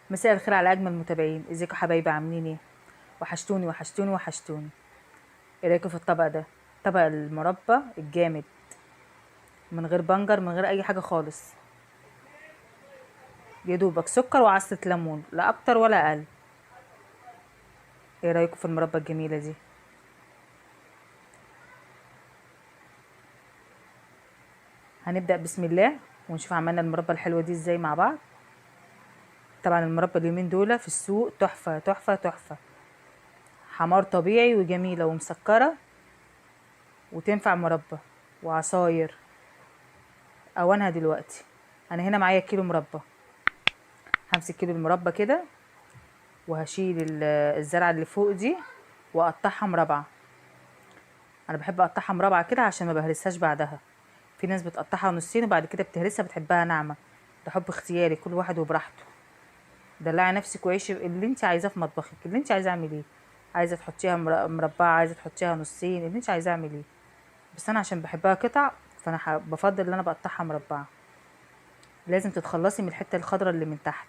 مساء الخير على اجمل متابعين. ازيكم حبايبي؟ عاملين ايه؟ وحشتوني وحشتوني وحشتوني. ايه رايكم في الطبق ده؟ طبق المربى الجامد، من غير بنجر، من غير اي حاجه خالص. يا دوبك سكر وعصره ليمون، لا اكتر ولا اقل. ايه رايكم في المربى الجميله دي؟ هنبدا بسم الله ونشوف عملنا المربى الحلوه دي ازاي مع بعض. طبعا المربى اليومين دول في السوق تحفه تحفه تحفه، حمار طبيعي وجميله ومسكره وتنفع مربى وعصاير. اوانها دلوقتي. انا هنا معايا كيلو مربى. همسك كيلو المربى كده وهشيل الزرعه اللي فوق دي واقطعها مربعه. انا بحب اقطعها مربعه كده عشان ما بهرسهاش بعدها. في ناس بتقطعها نصين وبعد كده بتهرسها بتحبها ناعمه. ده حب اختياري، كل واحد وبراحته. دلعي نفسك وعيشي اللي انت عايزاه في مطبخك، اللي انت عايزاه اعمليه. عايزه تحطيها مربعه، عايزه تحطيها نصين، اللي انت عايزاه اعمليه. بس انا عشان بحبها قطع فانا بفضل ان انا بقطعها مربعه. لازم تتخلصي من الحته الخضراء اللي من تحت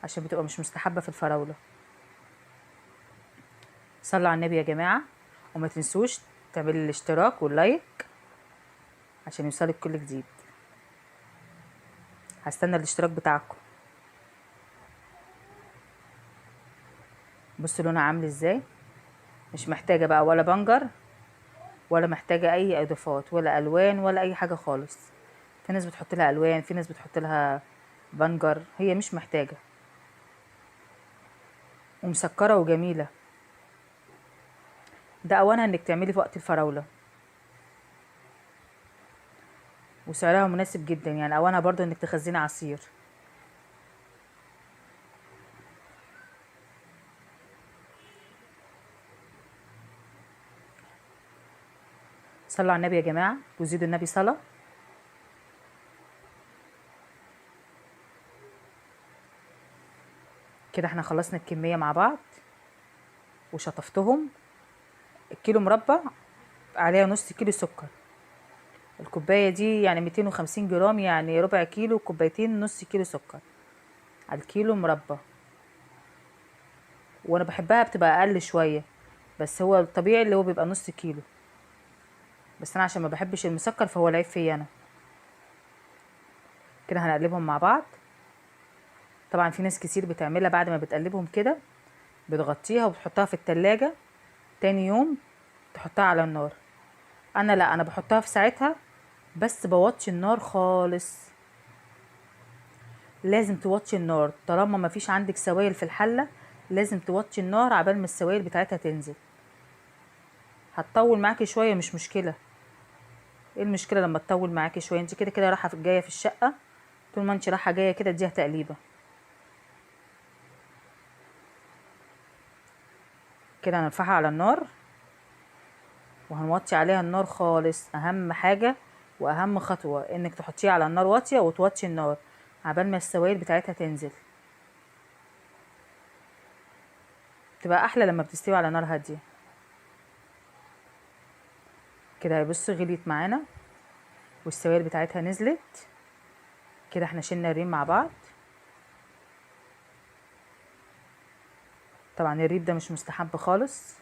عشان بتبقى مش مستحبه في الفراوله. صلوا على النبي يا جماعه، وما تنسوش تعملوا الاشتراك واللايك عشان يوصلك كل جديد. هستنى الاشتراك بتاعكم. بصوا لونها عامل ازاي. مش محتاجه بقى ولا بنجر، ولا محتاجه اي اضافات ولا الوان ولا اي حاجه خالص. في ناس بتحط لها الوان، في ناس بتحط لها بنجر، هي مش محتاجه. ومسكره وجميله. ده اوانها انك تعملي في وقت الفراوله، وسعرها مناسب جدا. يعني اوانها برضو انك تخزني عصير. صلوا على النبي يا جماعه وزيدوا النبي صلاه. كده احنا خلصنا الكميه مع بعض وشطفتهم. الكيلو مربى عليها نص كيلو سكر. الكوبايه دي يعني 250 جرام، يعني ربع كيلو، كوبايتين نص كيلو سكر على الكيلو مربى. وانا بحبها بتبقى اقل شويه، بس هو الطبيعي اللي هو بيبقى نص كيلو. بس انا عشان ما بحبش المسكر فهو العيب فيا انا. كده هنقلبهم مع بعض. طبعا في ناس كتير بتعملها بعد ما بتقلبهم كده بتغطيها وبتحطها في التلاجة، تاني يوم تحطها على النار. انا لا، انا بحطها في ساعتها بس بوطي النار خالص. لازم توطي النار طالما ما فيش عندك سوائل في الحله. لازم توطي النار عبال ما السوائل بتاعتها تنزل. هتطول معاكي شويه مش مشكله. ايه المشكله لما تطول معاكي شويه؟ انت كده كده رايحه جايه في الشقه. طول ما انت رايحه جايه كده اديها تقليبه. كده هنرفعها على النار وهنوطي عليها النار خالص. اهم حاجه واهم خطوه انك تحطيها على النار واطيه وتوطي النار عبال ما السوائل بتاعتها تنزل. تبقى احلى لما بتستوي على نار هاديه. كده بصوا غليت معانا والسوائل بتاعتها نزلت. كده احنا شلنا الريم مع بعض. طبعا الريم ده مش مستحب خالص،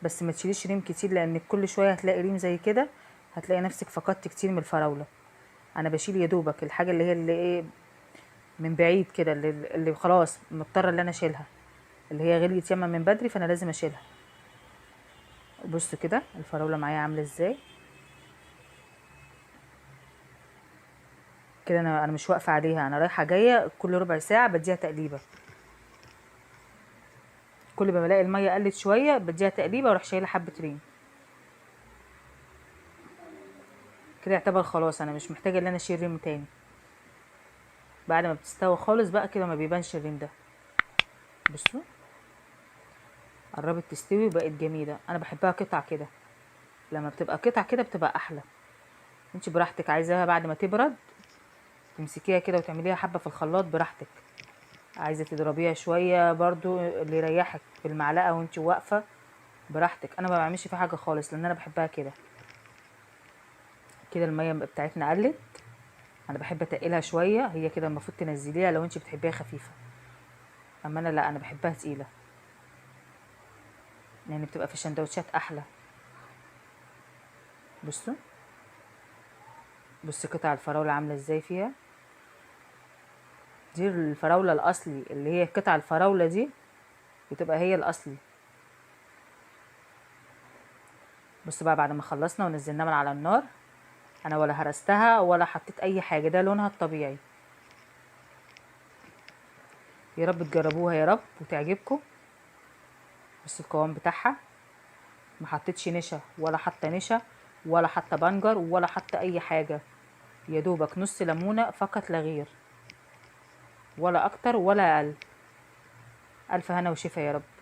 بس ما تشيليش ريم كتير لان كل شويه هتلاقي ريم زي كده، هتلاقي نفسك فقدت كتير من الفراوله. انا بشيل يا دوبك الحاجه اللي هي اللي ايه، من بعيد كده، اللي خلاص مضطره ان انا اشيلها، اللي هي غليت ياما من بدري فانا لازم اشيلها. بصوا كده الفراوله معايا عامله ازاي. كده انا مش واقفه عليها، انا رايحه جايه كل ربع ساعه بديها تقليبه. كل ما بلاقي الميه قلت شويه بديها تقليبه واروح شايله حبه ريم. كده يعتبر خلاص انا مش محتاجه ان انا اشيل ريم تاني. بعد ما بتستوي خالص بقى كده ما بيبانش الريم ده. بصوا قربت تستوي وبقت جميله. انا بحبها قطع كده. لما بتبقى قطع كده بتبقى احلى. انت براحتك، عايزاها بعد ما تبرد تمسكيها كده وتعمليها حبه في الخلاط براحتك. عايزه تضربيها شويه برضو اللي يريحك بالمعلقه وانت واقفه براحتك. انا ما بعملش فيها حاجه خالص لان انا بحبها كده. كده الميه بتاعتنا قلت. انا بحب اتقلها شويه، هي كده المفروض تنزليها لو انت بتحبيها خفيفه، اما انا لا، انا بحبها تقيله يعني بتبقى في السندوتشات احلى. بصوا، بصي قطع الفراوله عامله ازاي فيها. دي الفراوله الاصلي، اللي هي قطع الفراوله دي بتبقى هي الاصلي. بصوا بقى بعد ما خلصنا ونزلناها من على النار، انا ولا هرستها ولا حطيت اي حاجه، ده لونها الطبيعي. يا رب تجربوها يا رب وتعجبكم. بصوا القوام بتاعها، ما حطيتش نشا ولا حتى نشا ولا حتى بنجر ولا حتى اي حاجه، يا دوبك نص ليمونه فقط لا غير، ولا اكتر ولا اقل. الف هنا وشفا يا رب.